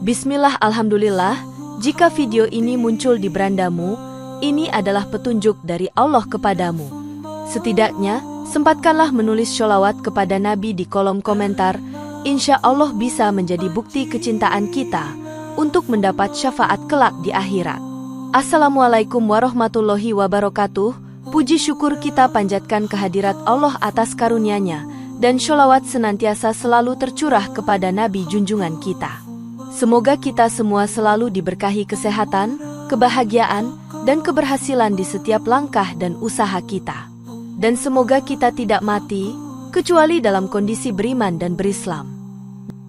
Bismillah, alhamdulillah, jika video ini muncul di berandamu, ini adalah petunjuk dari Allah kepadamu. Setidaknya, sempatkanlah menulis sholawat kepada Nabi di kolom komentar, insya Allah bisa menjadi bukti kecintaan kita untuk mendapat syafaat kelak di akhirat. Assalamualaikum warahmatullahi wabarakatuh. Puji syukur kita panjatkan kehadirat Allah atas karunia-Nya, dan sholawat senantiasa selalu tercurah kepada Nabi junjungan kita. Semoga kita semua selalu diberkahi kesehatan, kebahagiaan, dan keberhasilan di setiap langkah dan usaha kita. Dan semoga kita tidak mati, kecuali dalam kondisi beriman dan berislam.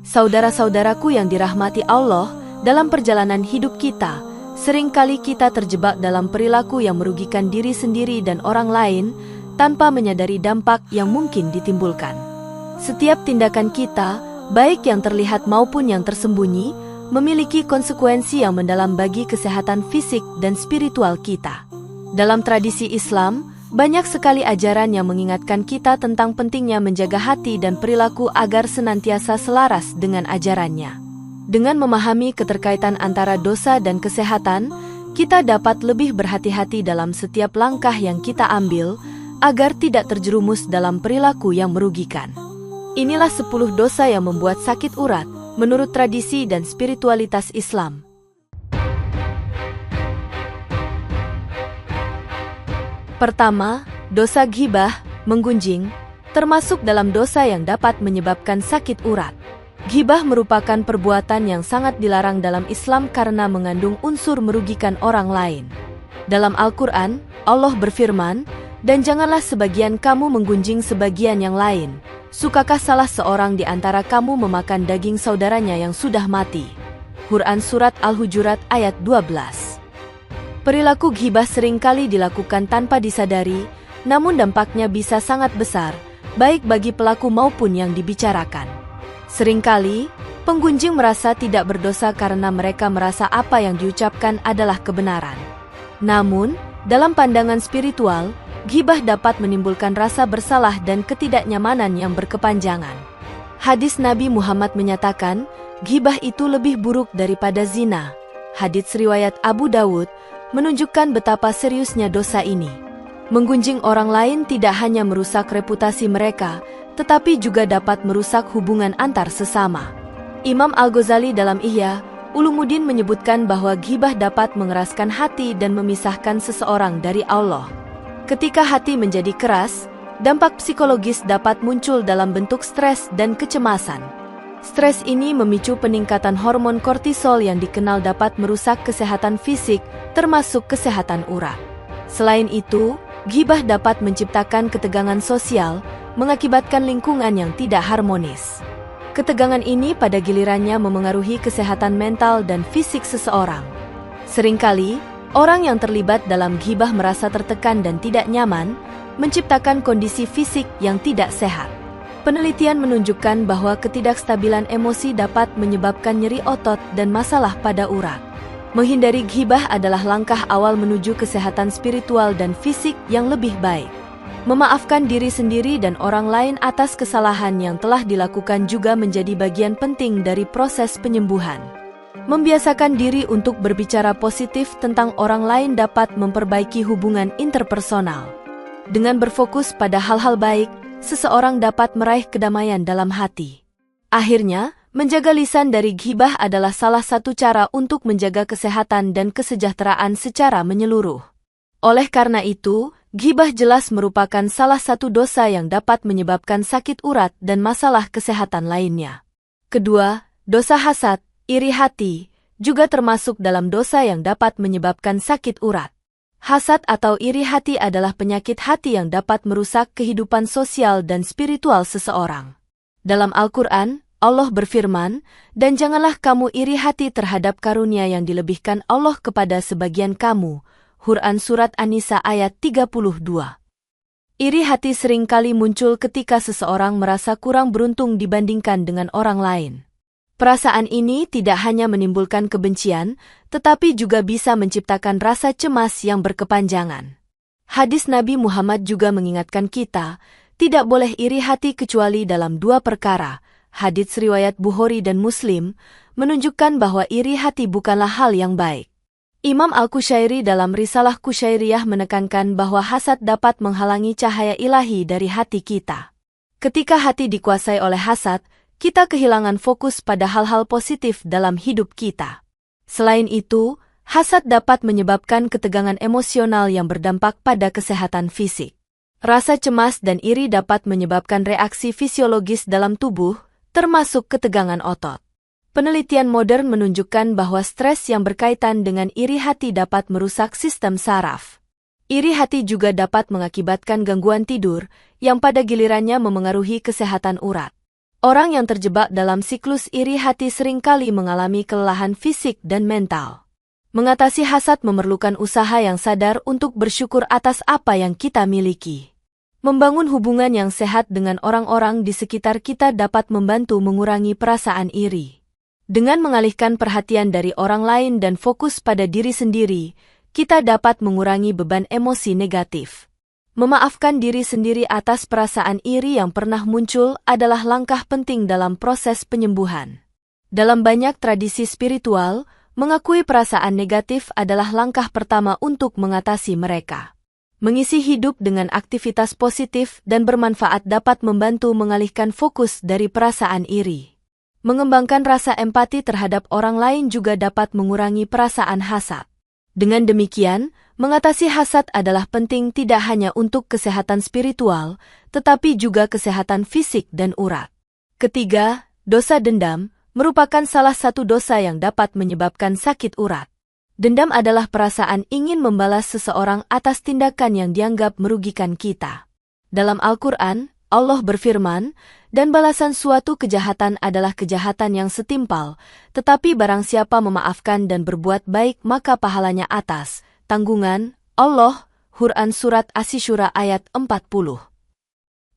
Saudara-saudaraku yang dirahmati Allah, dalam perjalanan hidup kita, seringkali kita terjebak dalam perilaku yang merugikan diri sendiri dan orang lain, tanpa menyadari dampak yang mungkin ditimbulkan. Setiap tindakan kita, baik yang terlihat maupun yang tersembunyi, memiliki konsekuensi yang mendalam bagi kesehatan fisik dan spiritual kita. Dalam tradisi Islam, banyak sekali ajaran yang mengingatkan kita tentang pentingnya menjaga hati dan perilaku agar senantiasa selaras dengan ajarannya. Dengan memahami keterkaitan antara dosa dan kesehatan, kita dapat lebih berhati-hati dalam setiap langkah yang kita ambil, agar tidak terjerumus dalam perilaku yang merugikan. Inilah 10 dosa yang membuat sakit urat, menurut tradisi dan spiritualitas Islam. Pertama, dosa ghibah, menggunjing, termasuk dalam dosa yang dapat menyebabkan sakit urat. Ghibah merupakan perbuatan yang sangat dilarang dalam Islam karena mengandung unsur merugikan orang lain. Dalam Al-Quran, Allah berfirman, "Dan janganlah sebagian kamu menggunjing sebagian yang lain. Sukakah salah seorang di antara kamu memakan daging saudaranya yang sudah mati?" Quran Surat Al-Hujurat ayat 12. Perilaku ghibah seringkali dilakukan tanpa disadari, namun dampaknya bisa sangat besar, baik bagi pelaku maupun yang dibicarakan. Seringkali, penggunjing merasa tidak berdosa karena mereka merasa apa yang diucapkan adalah kebenaran. Namun, dalam pandangan spiritual, ghibah dapat menimbulkan rasa bersalah dan ketidaknyamanan yang berkepanjangan. Hadis Nabi Muhammad menyatakan, ghibah itu lebih buruk daripada zina. Hadits riwayat Abu Dawud menunjukkan betapa seriusnya dosa ini. Menggunjing orang lain tidak hanya merusak reputasi mereka, tetapi juga dapat merusak hubungan antar sesama. Imam Al-Ghazali dalam Ihya Ulumuddin menyebutkan bahwa ghibah dapat mengeraskan hati dan memisahkan seseorang dari Allah. Ketika hati menjadi keras, dampak psikologis dapat muncul dalam bentuk stres dan kecemasan. Stres ini memicu peningkatan hormon kortisol yang dikenal dapat merusak kesehatan fisik, termasuk kesehatan urat. Selain itu, ghibah dapat menciptakan ketegangan sosial, mengakibatkan lingkungan yang tidak harmonis. Ketegangan ini pada gilirannya memengaruhi kesehatan mental dan fisik seseorang. Seringkali, orang yang terlibat dalam ghibah merasa tertekan dan tidak nyaman, menciptakan kondisi fisik yang tidak sehat. Penelitian menunjukkan bahwa ketidakstabilan emosi dapat menyebabkan nyeri otot dan masalah pada urat. Menghindari ghibah adalah langkah awal menuju kesehatan spiritual dan fisik yang lebih baik. Memaafkan diri sendiri dan orang lain atas kesalahan yang telah dilakukan juga menjadi bagian penting dari proses penyembuhan. Membiasakan diri untuk berbicara positif tentang orang lain dapat memperbaiki hubungan interpersonal. Dengan berfokus pada hal-hal baik, seseorang dapat meraih kedamaian dalam hati. Akhirnya, menjaga lisan dari ghibah adalah salah satu cara untuk menjaga kesehatan dan kesejahteraan secara menyeluruh. Oleh karena itu, ghibah jelas merupakan salah satu dosa yang dapat menyebabkan sakit urat dan masalah kesehatan lainnya. Kedua, dosa hasad, iri hati, juga termasuk dalam dosa yang dapat menyebabkan sakit urat. Hasad atau iri hati adalah penyakit hati yang dapat merusak kehidupan sosial dan spiritual seseorang. Dalam Al-Quran, Allah berfirman, "Dan janganlah kamu iri hati terhadap karunia yang dilebihkan Allah kepada sebagian kamu." Quran Surat An-Nisa ayat 32. Iri hati seringkali muncul ketika seseorang merasa kurang beruntung dibandingkan dengan orang lain. Perasaan ini tidak hanya menimbulkan kebencian, tetapi juga bisa menciptakan rasa cemas yang berkepanjangan. Hadis Nabi Muhammad juga mengingatkan kita, tidak boleh iri hati kecuali dalam 2 perkara, hadits riwayat Bukhari dan Muslim, menunjukkan bahwa iri hati bukanlah hal yang baik. Imam Al-Qushairi dalam Risalah Qushairiyah menekankan bahwa hasad dapat menghalangi cahaya ilahi dari hati kita. Ketika hati dikuasai oleh hasad, kita kehilangan fokus pada hal-hal positif dalam hidup kita. Selain itu, hasad dapat menyebabkan ketegangan emosional yang berdampak pada kesehatan fisik. Rasa cemas dan iri dapat menyebabkan reaksi fisiologis dalam tubuh, termasuk ketegangan otot. Penelitian modern menunjukkan bahwa stres yang berkaitan dengan iri hati dapat merusak sistem saraf. Iri hati juga dapat mengakibatkan gangguan tidur, yang pada gilirannya memengaruhi kesehatan urat. Orang yang terjebak dalam siklus iri hati seringkali mengalami kelelahan fisik dan mental. Mengatasi hasad memerlukan usaha yang sadar untuk bersyukur atas apa yang kita miliki. Membangun hubungan yang sehat dengan orang-orang di sekitar kita dapat membantu mengurangi perasaan iri. Dengan mengalihkan perhatian dari orang lain dan fokus pada diri sendiri, kita dapat mengurangi beban emosi negatif. Memaafkan diri sendiri atas perasaan iri yang pernah muncul adalah langkah penting dalam proses penyembuhan. Dalam banyak tradisi spiritual, mengakui perasaan negatif adalah langkah pertama untuk mengatasi mereka. Mengisi hidup dengan aktivitas positif dan bermanfaat dapat membantu mengalihkan fokus dari perasaan iri. Mengembangkan rasa empati terhadap orang lain juga dapat mengurangi perasaan hasad. Dengan demikian, mengatasi hasad adalah penting tidak hanya untuk kesehatan spiritual, tetapi juga kesehatan fisik dan urat. Ketiga, dosa dendam merupakan salah satu dosa yang dapat menyebabkan sakit urat. Dendam adalah perasaan ingin membalas seseorang atas tindakan yang dianggap merugikan kita. Dalam Al-Quran, Allah berfirman, dan balasan suatu kejahatan adalah kejahatan yang setimpal, tetapi barang siapa memaafkan dan berbuat baik maka pahalanya atas. Tanggungan, Allah, Quran Surat Asy-Syura ayat 40.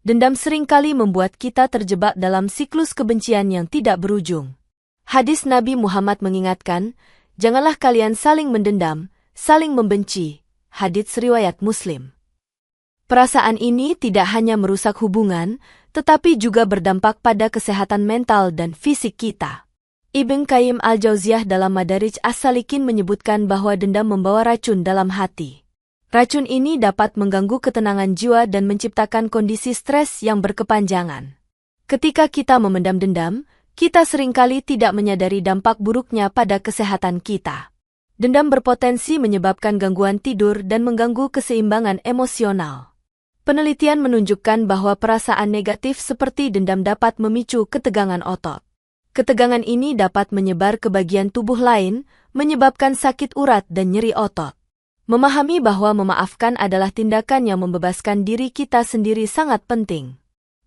Dendam seringkali membuat kita terjebak dalam siklus kebencian yang tidak berujung. Hadis Nabi Muhammad mengingatkan, janganlah kalian saling mendendam, saling membenci. Hadits riwayat Muslim. Perasaan ini tidak hanya merusak hubungan, tetapi juga berdampak pada kesehatan mental dan fisik kita. Ibn Qayyim al-Jauziyah dalam Madarij As-Salikin menyebutkan bahwa dendam membawa racun dalam hati. Racun ini dapat mengganggu ketenangan jiwa dan menciptakan kondisi stres yang berkepanjangan. Ketika kita memendam dendam, kita seringkali tidak menyadari dampak buruknya pada kesehatan kita. Dendam berpotensi menyebabkan gangguan tidur dan mengganggu keseimbangan emosional. Penelitian menunjukkan bahwa perasaan negatif seperti dendam dapat memicu ketegangan otot. Ketegangan ini dapat menyebar ke bagian tubuh lain, menyebabkan sakit urat dan nyeri otot. Memahami bahwa memaafkan adalah tindakan yang membebaskan diri kita sendiri sangat penting.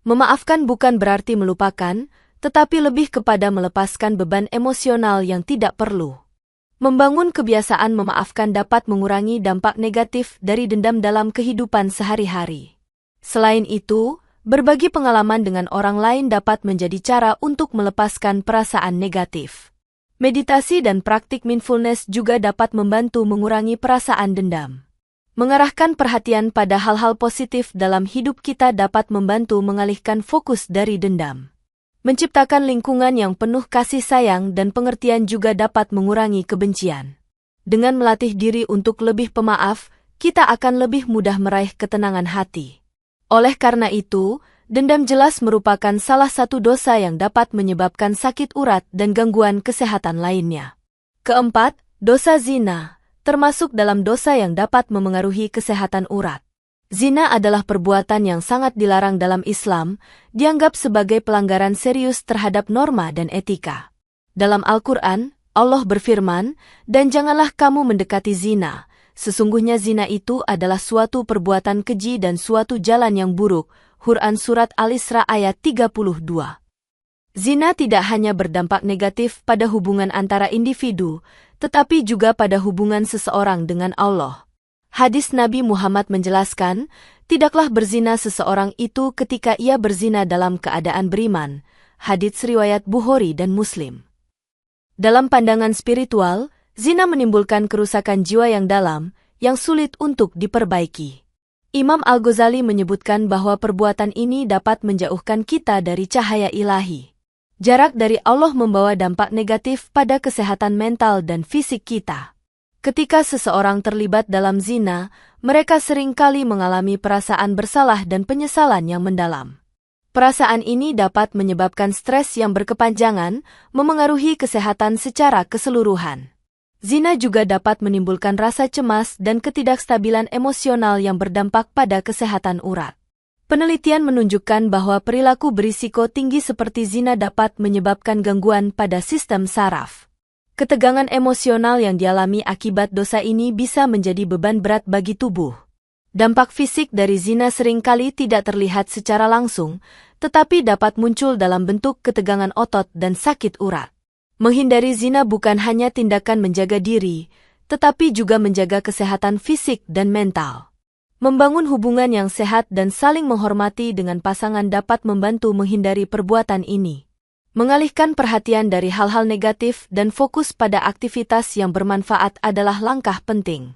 Memaafkan bukan berarti melupakan, tetapi lebih kepada melepaskan beban emosional yang tidak perlu. Membangun kebiasaan memaafkan dapat mengurangi dampak negatif dari dendam dalam kehidupan sehari-hari. Selain itu, berbagi pengalaman dengan orang lain dapat menjadi cara untuk melepaskan perasaan negatif. Meditasi dan praktik mindfulness juga dapat membantu mengurangi perasaan dendam. Mengarahkan perhatian pada hal-hal positif dalam hidup kita dapat membantu mengalihkan fokus dari dendam. Menciptakan lingkungan yang penuh kasih sayang dan pengertian juga dapat mengurangi kebencian. Dengan melatih diri untuk lebih pemaaf, kita akan lebih mudah meraih ketenangan hati. Oleh karena itu, dendam jelas merupakan salah satu dosa yang dapat menyebabkan sakit urat dan gangguan kesehatan lainnya. Keempat, dosa zina, termasuk dalam dosa yang dapat memengaruhi kesehatan urat. Zina adalah perbuatan yang sangat dilarang dalam Islam, dianggap sebagai pelanggaran serius terhadap norma dan etika. Dalam Al-Quran, Allah berfirman, dan janganlah kamu mendekati zina. Sesungguhnya zina itu adalah suatu perbuatan keji dan suatu jalan yang buruk. Quran Surat Al-Isra ayat 32. Zina tidak hanya berdampak negatif pada hubungan antara individu, tetapi juga pada hubungan seseorang dengan Allah. Hadis Nabi Muhammad menjelaskan, tidaklah berzina seseorang itu ketika ia berzina dalam keadaan beriman. Hadits riwayat Bukhari dan Muslim. Dalam pandangan spiritual, zina menimbulkan kerusakan jiwa yang dalam, yang sulit untuk diperbaiki. Imam Al-Ghazali menyebutkan bahwa perbuatan ini dapat menjauhkan kita dari cahaya ilahi. Jarak dari Allah membawa dampak negatif pada kesehatan mental dan fisik kita. Ketika seseorang terlibat dalam zina, mereka sering kali mengalami perasaan bersalah dan penyesalan yang mendalam. Perasaan ini dapat menyebabkan stres yang berkepanjangan, memengaruhi kesehatan secara keseluruhan. Zina juga dapat menimbulkan rasa cemas dan ketidakstabilan emosional yang berdampak pada kesehatan urat. Penelitian menunjukkan bahwa perilaku berisiko tinggi seperti zina dapat menyebabkan gangguan pada sistem saraf. Ketegangan emosional yang dialami akibat dosa ini bisa menjadi beban berat bagi tubuh. Dampak fisik dari zina seringkali tidak terlihat secara langsung, tetapi dapat muncul dalam bentuk ketegangan otot dan sakit urat. Menghindari zina bukan hanya tindakan menjaga diri, tetapi juga menjaga kesehatan fisik dan mental. Membangun hubungan yang sehat dan saling menghormati dengan pasangan dapat membantu menghindari perbuatan ini. Mengalihkan perhatian dari hal-hal negatif dan fokus pada aktivitas yang bermanfaat adalah langkah penting.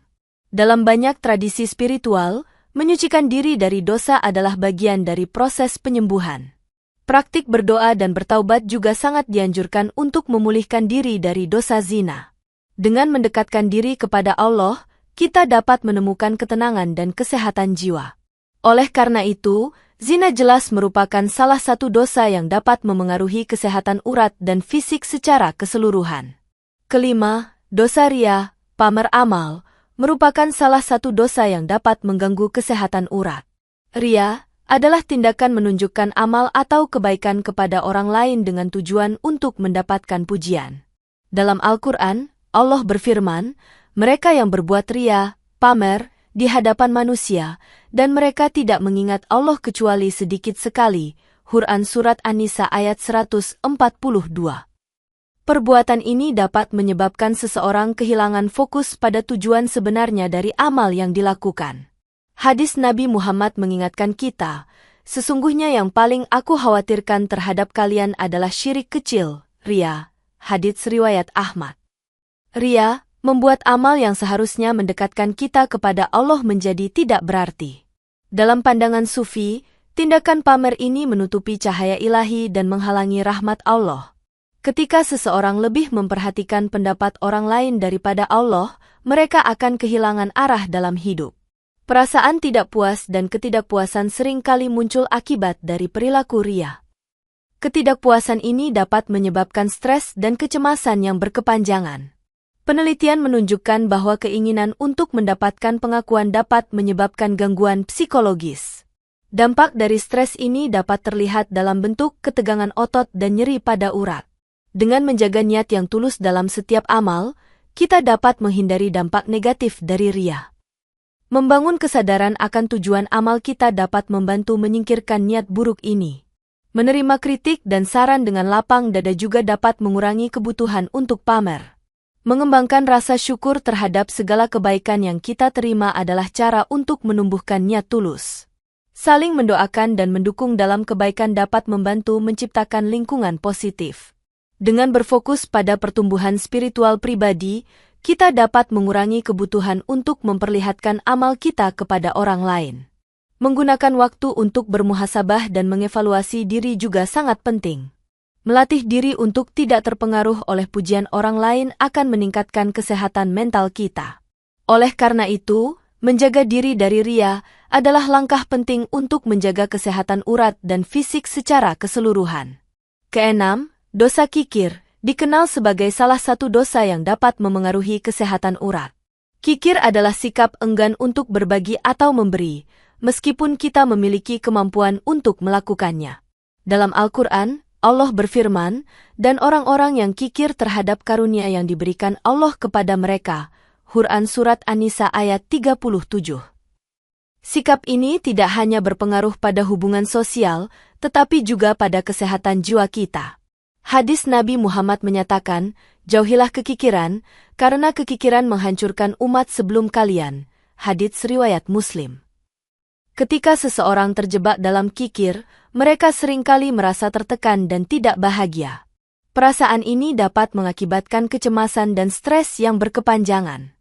Dalam banyak tradisi spiritual, menyucikan diri dari dosa adalah bagian dari proses penyembuhan. Praktik berdoa dan bertaubat juga sangat dianjurkan untuk memulihkan diri dari dosa zina. Dengan mendekatkan diri kepada Allah, kita dapat menemukan ketenangan dan kesehatan jiwa. Oleh karena itu, zina jelas merupakan salah satu dosa yang dapat memengaruhi kesehatan urat dan fisik secara keseluruhan. Kelima, dosa riya, pamer amal, merupakan salah satu dosa yang dapat mengganggu kesehatan urat. Riya adalah tindakan menunjukkan amal atau kebaikan kepada orang lain dengan tujuan untuk mendapatkan pujian. Dalam Al-Quran, Allah berfirman, mereka yang berbuat riya, pamer, di hadapan manusia, dan mereka tidak mengingat Allah kecuali sedikit sekali. Quran Surat An-Nisa ayat 142. Perbuatan ini dapat menyebabkan seseorang kehilangan fokus pada tujuan sebenarnya dari amal yang dilakukan. Hadis Nabi Muhammad mengingatkan kita, sesungguhnya yang paling aku khawatirkan terhadap kalian adalah syirik kecil, riya. Hadits riwayat Ahmad. Riya membuat amal yang seharusnya mendekatkan kita kepada Allah menjadi tidak berarti. Dalam pandangan Sufi, tindakan pamer ini menutupi cahaya ilahi dan menghalangi rahmat Allah. Ketika seseorang lebih memperhatikan pendapat orang lain daripada Allah, mereka akan kehilangan arah dalam hidup. Perasaan tidak puas dan ketidakpuasan seringkali muncul akibat dari perilaku riya. Ketidakpuasan ini dapat menyebabkan stres dan kecemasan yang berkepanjangan. Penelitian menunjukkan bahwa keinginan untuk mendapatkan pengakuan dapat menyebabkan gangguan psikologis. Dampak dari stres ini dapat terlihat dalam bentuk ketegangan otot dan nyeri pada urat. Dengan menjaga niat yang tulus dalam setiap amal, kita dapat menghindari dampak negatif dari riya. Membangun kesadaran akan tujuan amal kita dapat membantu menyingkirkan niat buruk ini. Menerima kritik dan saran dengan lapang dada juga dapat mengurangi kebutuhan untuk pamer. Mengembangkan rasa syukur terhadap segala kebaikan yang kita terima adalah cara untuk menumbuhkan niat tulus. Saling mendoakan dan mendukung dalam kebaikan dapat membantu menciptakan lingkungan positif. Dengan berfokus pada pertumbuhan spiritual pribadi, kita dapat mengurangi kebutuhan untuk memperlihatkan amal kita kepada orang lain. Menggunakan waktu untuk bermuhasabah dan mengevaluasi diri juga sangat penting. Melatih diri untuk tidak terpengaruh oleh pujian orang lain akan meningkatkan kesehatan mental kita. Oleh karena itu, menjaga diri dari riya adalah langkah penting untuk menjaga kesehatan urat dan fisik secara keseluruhan. Keenam, dosa kikir dikenal sebagai salah satu dosa yang dapat memengaruhi kesehatan urat. Kikir adalah sikap enggan untuk berbagi atau memberi, meskipun kita memiliki kemampuan untuk melakukannya. Dalam Al-Quran, Allah berfirman, dan orang-orang yang kikir terhadap karunia yang diberikan Allah kepada mereka. Quran Surat An-Nisa ayat 37. Sikap ini tidak hanya berpengaruh pada hubungan sosial, tetapi juga pada kesehatan jiwa kita. Hadis Nabi Muhammad menyatakan, jauhilah kekikiran, karena kekikiran menghancurkan umat sebelum kalian. Hadits riwayat Muslim. Ketika seseorang terjebak dalam kikir, mereka seringkali merasa tertekan dan tidak bahagia. Perasaan ini dapat mengakibatkan kecemasan dan stres yang berkepanjangan.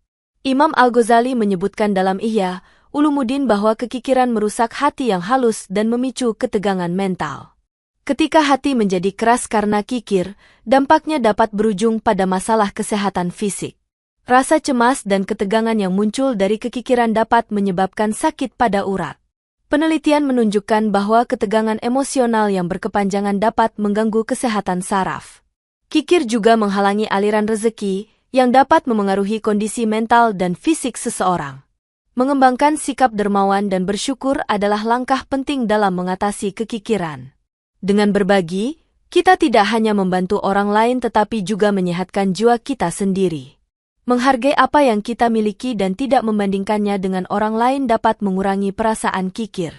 Imam Al-Ghazali menyebutkan dalam Ihya Ulumuddin bahwa kekikiran merusak hati yang halus dan memicu ketegangan mental. Ketika hati menjadi keras karena kikir, dampaknya dapat berujung pada masalah kesehatan fisik. Rasa cemas dan ketegangan yang muncul dari kekikiran dapat menyebabkan sakit pada urat. Penelitian menunjukkan bahwa ketegangan emosional yang berkepanjangan dapat mengganggu kesehatan saraf. Kikir juga menghalangi aliran rezeki, yang dapat memengaruhi kondisi mental dan fisik seseorang. Mengembangkan sikap dermawan dan bersyukur adalah langkah penting dalam mengatasi kekikiran. Dengan berbagi, kita tidak hanya membantu orang lain tetapi juga menyehatkan jiwa kita sendiri. Menghargai apa yang kita miliki dan tidak membandingkannya dengan orang lain dapat mengurangi perasaan kikir.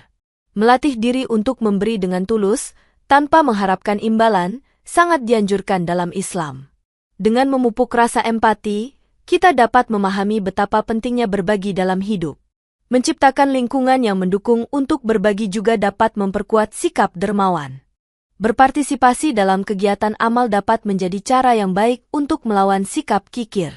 Melatih diri untuk memberi dengan tulus, tanpa mengharapkan imbalan, sangat dianjurkan dalam Islam. Dengan memupuk rasa empati, kita dapat memahami betapa pentingnya berbagi dalam hidup. Menciptakan lingkungan yang mendukung untuk berbagi juga dapat memperkuat sikap dermawan. Berpartisipasi dalam kegiatan amal dapat menjadi cara yang baik untuk melawan sikap kikir.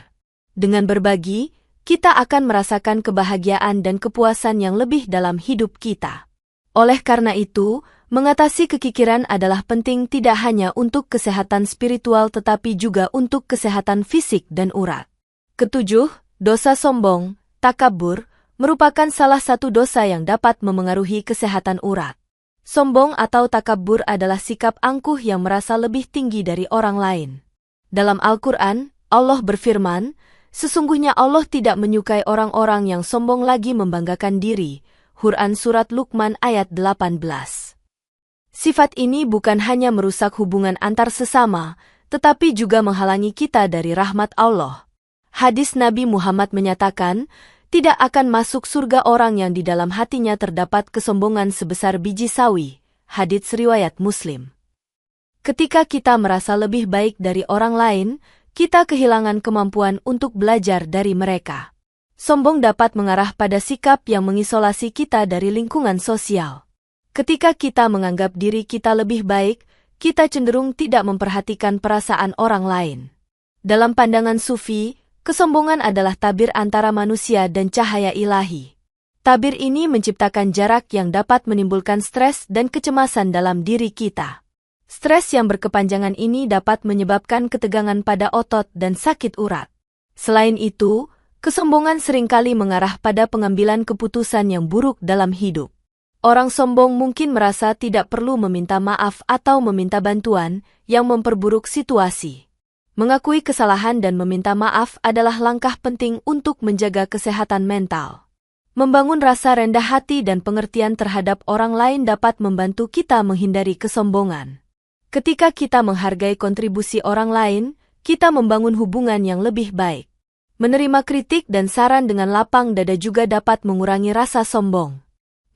Dengan berbagi, kita akan merasakan kebahagiaan dan kepuasan yang lebih dalam hidup kita. Oleh karena itu, mengatasi kekikiran adalah penting tidak hanya untuk kesehatan spiritual tetapi juga untuk kesehatan fisik dan urat. Ketujuh, dosa sombong, takabur, merupakan salah satu dosa yang dapat memengaruhi kesehatan urat. Sombong atau takabur adalah sikap angkuh yang merasa lebih tinggi dari orang lain. Dalam Al-Quran, Allah berfirman, "Sesungguhnya Allah tidak menyukai orang-orang yang sombong lagi membanggakan diri." Quran Surat Luqman ayat 18. Sifat ini bukan hanya merusak hubungan antar sesama, tetapi juga menghalangi kita dari rahmat Allah. Hadis Nabi Muhammad menyatakan, tidak akan masuk surga orang yang di dalam hatinya terdapat kesombongan sebesar biji sawi. Hadits riwayat Muslim. Ketika kita merasa lebih baik dari orang lain, kita kehilangan kemampuan untuk belajar dari mereka. Sombong dapat mengarah pada sikap yang mengisolasi kita dari lingkungan sosial. Ketika kita menganggap diri kita lebih baik, kita cenderung tidak memperhatikan perasaan orang lain. Dalam pandangan Sufi, kesombongan adalah tabir antara manusia dan cahaya ilahi. Tabir ini menciptakan jarak yang dapat menimbulkan stres dan kecemasan dalam diri kita. Stres yang berkepanjangan ini dapat menyebabkan ketegangan pada otot dan sakit urat. Selain itu, kesombongan seringkali mengarah pada pengambilan keputusan yang buruk dalam hidup. Orang sombong mungkin merasa tidak perlu meminta maaf atau meminta bantuan, yang memperburuk situasi. Mengakui kesalahan dan meminta maaf adalah langkah penting untuk menjaga kesehatan mental. Membangun rasa rendah hati dan pengertian terhadap orang lain dapat membantu kita menghindari kesombongan. Ketika kita menghargai kontribusi orang lain, kita membangun hubungan yang lebih baik. Menerima kritik dan saran dengan lapang dada juga dapat mengurangi rasa sombong.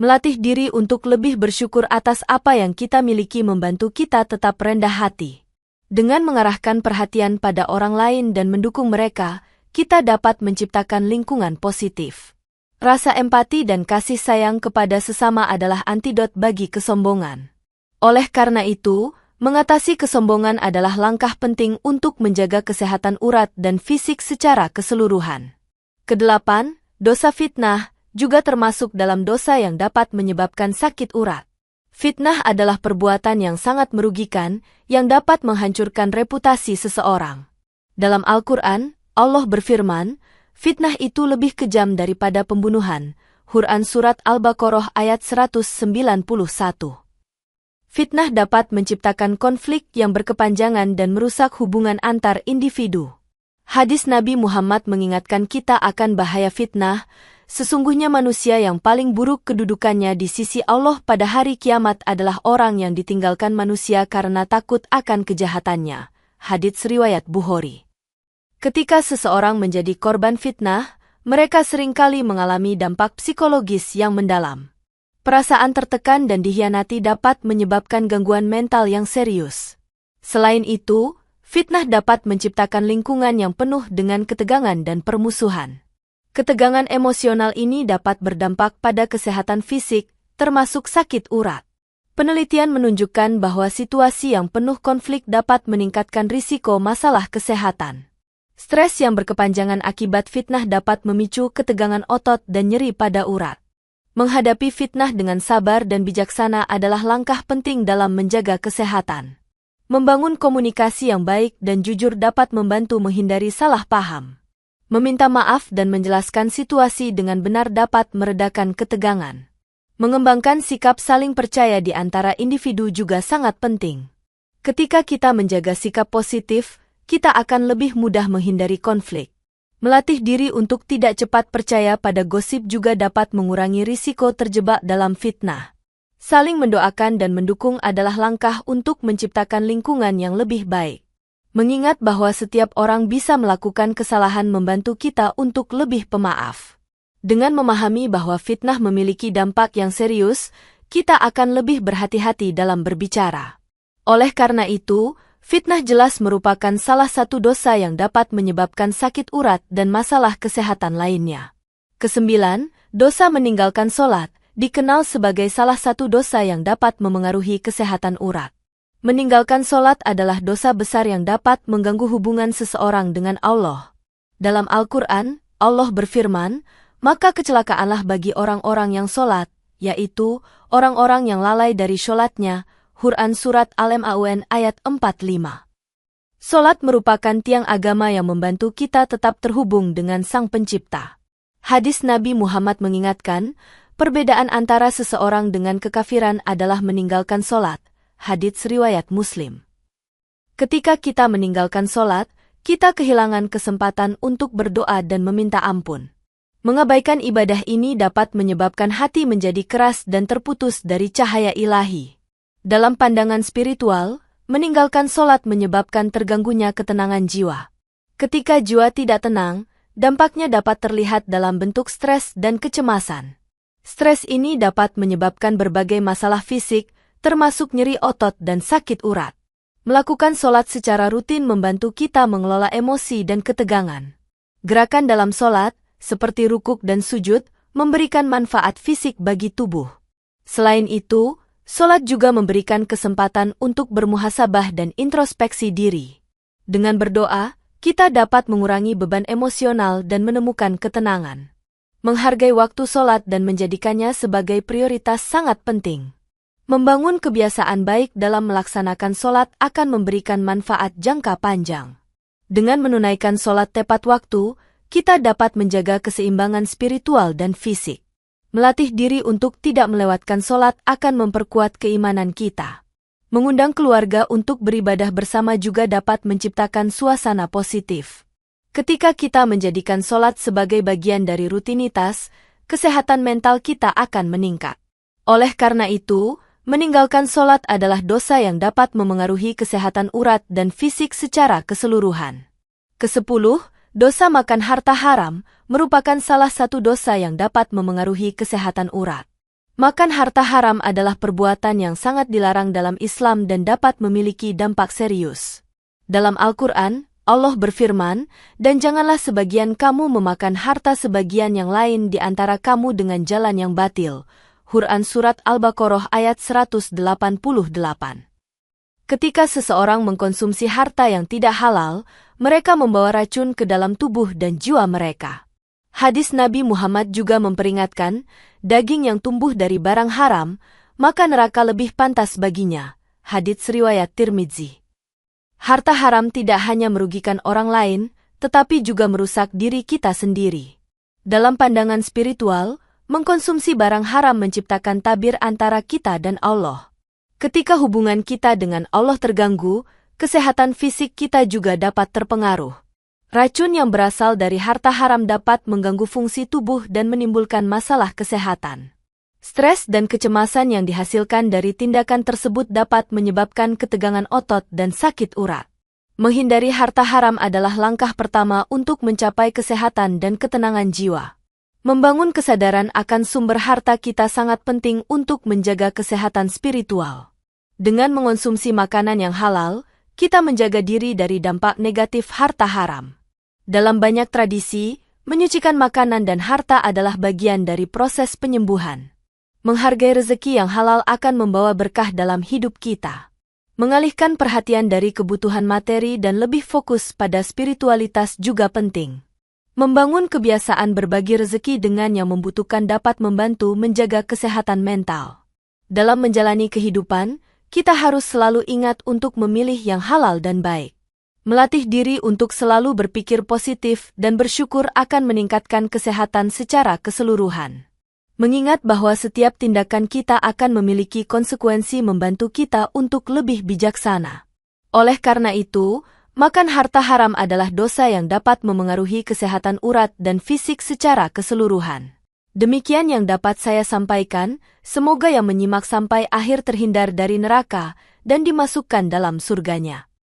Melatih diri untuk lebih bersyukur atas apa yang kita miliki membantu kita tetap rendah hati. Dengan mengarahkan perhatian pada orang lain dan mendukung mereka, kita dapat menciptakan lingkungan positif. Rasa empati dan kasih sayang kepada sesama adalah antidot bagi kesombongan. Oleh karena itu, mengatasi kesombongan adalah langkah penting untuk menjaga kesehatan urat dan fisik secara keseluruhan. Kedelapan, dosa fitnah juga termasuk dalam dosa yang dapat menyebabkan sakit urat. Fitnah adalah perbuatan yang sangat merugikan, yang dapat menghancurkan reputasi seseorang. Dalam Al-Quran, Allah berfirman, fitnah itu lebih kejam daripada pembunuhan. Quran Surat Al-Baqarah ayat 191. Fitnah dapat menciptakan konflik yang berkepanjangan dan merusak hubungan antar individu. Hadis Nabi Muhammad mengingatkan kita akan bahaya fitnah. Sesungguhnya manusia yang paling buruk kedudukannya di sisi Allah pada hari kiamat adalah orang yang ditinggalkan manusia karena takut akan kejahatannya. Hadits riwayat Bukhari. Ketika seseorang menjadi korban fitnah, mereka seringkali mengalami dampak psikologis yang mendalam. Perasaan tertekan dan dikhianati dapat menyebabkan gangguan mental yang serius. Selain itu, fitnah dapat menciptakan lingkungan yang penuh dengan ketegangan dan permusuhan. Ketegangan emosional ini dapat berdampak pada kesehatan fisik, termasuk sakit urat. Penelitian menunjukkan bahwa situasi yang penuh konflik dapat meningkatkan risiko masalah kesehatan. Stres yang berkepanjangan akibat fitnah dapat memicu ketegangan otot dan nyeri pada urat. Menghadapi fitnah dengan sabar dan bijaksana adalah langkah penting dalam menjaga kesehatan. Membangun komunikasi yang baik dan jujur dapat membantu menghindari salah paham. Meminta maaf dan menjelaskan situasi dengan benar dapat meredakan ketegangan. Mengembangkan sikap saling percaya di antara individu juga sangat penting. Ketika kita menjaga sikap positif, kita akan lebih mudah menghindari konflik. Melatih diri untuk tidak cepat percaya pada gosip juga dapat mengurangi risiko terjebak dalam fitnah. Saling mendoakan dan mendukung adalah langkah untuk menciptakan lingkungan yang lebih baik. Mengingat bahwa setiap orang bisa melakukan kesalahan membantu kita untuk lebih pemaaf. Dengan memahami bahwa fitnah memiliki dampak yang serius, kita akan lebih berhati-hati dalam berbicara. Oleh karena itu, fitnah jelas merupakan salah satu dosa yang dapat menyebabkan sakit urat dan masalah kesehatan lainnya. Kesembilan, dosa meninggalkan sholat, dikenal sebagai salah satu dosa yang dapat memengaruhi kesehatan urat. Meninggalkan sholat adalah dosa besar yang dapat mengganggu hubungan seseorang dengan Allah. Dalam Al-Quran, Allah berfirman, maka kecelakaanlah bagi orang-orang yang sholat, yaitu orang-orang yang lalai dari sholatnya. Quran Surat Al-Maun ayat 45. Sholat merupakan tiang agama yang membantu kita tetap terhubung dengan Sang Pencipta. Hadis Nabi Muhammad mengingatkan, perbedaan antara seseorang dengan kekafiran adalah meninggalkan sholat. Hadits riwayat Muslim. Ketika kita meninggalkan sholat, kita kehilangan kesempatan untuk berdoa dan meminta ampun. Mengabaikan ibadah ini dapat menyebabkan hati menjadi keras dan terputus dari cahaya ilahi. Dalam pandangan spiritual, meninggalkan sholat menyebabkan terganggunya ketenangan jiwa. Ketika jiwa tidak tenang, dampaknya dapat terlihat dalam bentuk stres dan kecemasan. Stres ini dapat menyebabkan berbagai masalah fisik, termasuk nyeri otot dan sakit urat. Melakukan sholat secara rutin membantu kita mengelola emosi dan ketegangan. Gerakan dalam sholat, seperti rukuk dan sujud, memberikan manfaat fisik bagi tubuh. Selain itu, sholat juga memberikan kesempatan untuk bermuhasabah dan introspeksi diri. Dengan berdoa, kita dapat mengurangi beban emosional dan menemukan ketenangan. Menghargai waktu sholat dan menjadikannya sebagai prioritas sangat penting. Membangun kebiasaan baik dalam melaksanakan sholat akan memberikan manfaat jangka panjang. Dengan menunaikan sholat tepat waktu, kita dapat menjaga keseimbangan spiritual dan fisik. Melatih diri untuk tidak melewatkan sholat akan memperkuat keimanan kita. Mengundang keluarga untuk beribadah bersama juga dapat menciptakan suasana positif. Ketika kita menjadikan sholat sebagai bagian dari rutinitas, kesehatan mental kita akan meningkat. Oleh karena itu, meninggalkan sholat adalah dosa yang dapat memengaruhi kesehatan urat dan fisik secara keseluruhan. Kesepuluh, dosa makan harta haram merupakan salah satu dosa yang dapat memengaruhi kesehatan urat. Makan harta haram adalah perbuatan yang sangat dilarang dalam Islam dan dapat memiliki dampak serius. Dalam Al-Quran, Allah berfirman, dan janganlah sebagian kamu memakan harta sebagian yang lain di antara kamu dengan jalan yang batil. Quran Surat Al-Baqarah ayat 188. Ketika seseorang mengkonsumsi harta yang tidak halal, mereka membawa racun ke dalam tubuh dan jiwa mereka. Hadis Nabi Muhammad juga memperingatkan, daging yang tumbuh dari barang haram, maka neraka lebih pantas baginya. Hadits riwayat Tirmidzi. Harta haram tidak hanya merugikan orang lain, tetapi juga merusak diri kita sendiri. Dalam pandangan spiritual, mengkonsumsi barang haram menciptakan tabir antara kita dan Allah. Ketika hubungan kita dengan Allah terganggu, kesehatan fisik kita juga dapat terpengaruh. Racun yang berasal dari harta haram dapat mengganggu fungsi tubuh dan menimbulkan masalah kesehatan. Stres dan kecemasan yang dihasilkan dari tindakan tersebut dapat menyebabkan ketegangan otot dan sakit urat. Menghindari harta haram adalah langkah pertama untuk mencapai kesehatan dan ketenangan jiwa. Membangun kesadaran akan sumber harta kita sangat penting untuk menjaga kesehatan spiritual. Dengan mengonsumsi makanan yang halal, kita menjaga diri dari dampak negatif harta haram. Dalam banyak tradisi, menyucikan makanan dan harta adalah bagian dari proses penyembuhan. Menghargai rezeki yang halal akan membawa berkah dalam hidup kita. Mengalihkan perhatian dari kebutuhan materi dan lebih fokus pada spiritualitas juga penting. Membangun kebiasaan berbagi rezeki dengan yang membutuhkan dapat membantu menjaga kesehatan mental. Dalam menjalani kehidupan, kita harus selalu ingat untuk memilih yang halal dan baik. Melatih diri untuk selalu berpikir positif dan bersyukur akan meningkatkan kesehatan secara keseluruhan. Mengingat bahwa setiap tindakan kita akan memiliki konsekuensi membantu kita untuk lebih bijaksana. Oleh karena itu, makan harta haram adalah dosa yang dapat memengaruhi kesehatan urat dan fisik secara keseluruhan. Demikian yang dapat saya sampaikan, semoga yang menyimak sampai akhir terhindar dari neraka dan dimasukkan dalam surganya.